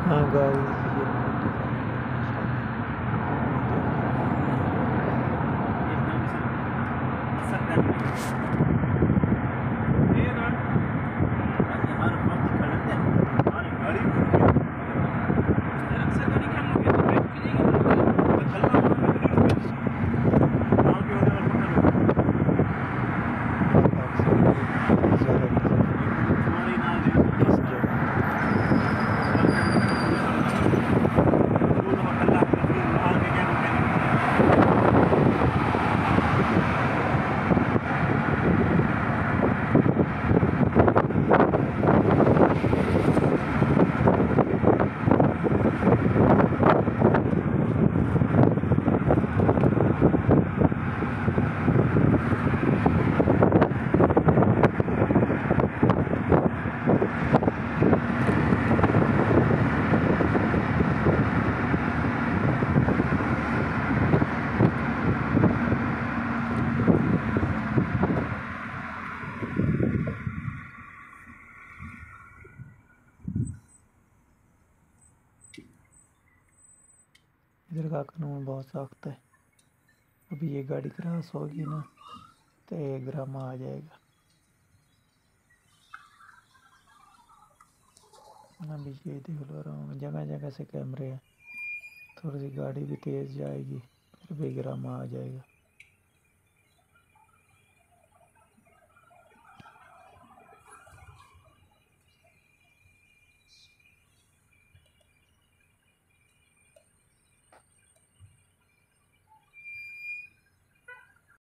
हाँ गाइस, ये मैंने डिज़ाइन माशाल्लाह ये देख लीजिए ये वाला। एक्चुअली बहुत ज़्यादा ट्रैफिक है इस जगह पे। इधर का कानून बहुत सख्त है। अभी ये गाड़ी क्रॉस होगी ना तो 1 ग्राम आ जाएगा। अभी ये देख लो रहा हूँ, जगह जगह से कैमरे हैं। थोड़ी सी गाड़ी भी तेज़ जाएगी फिर भी 1 ग्राम आ जाएगा।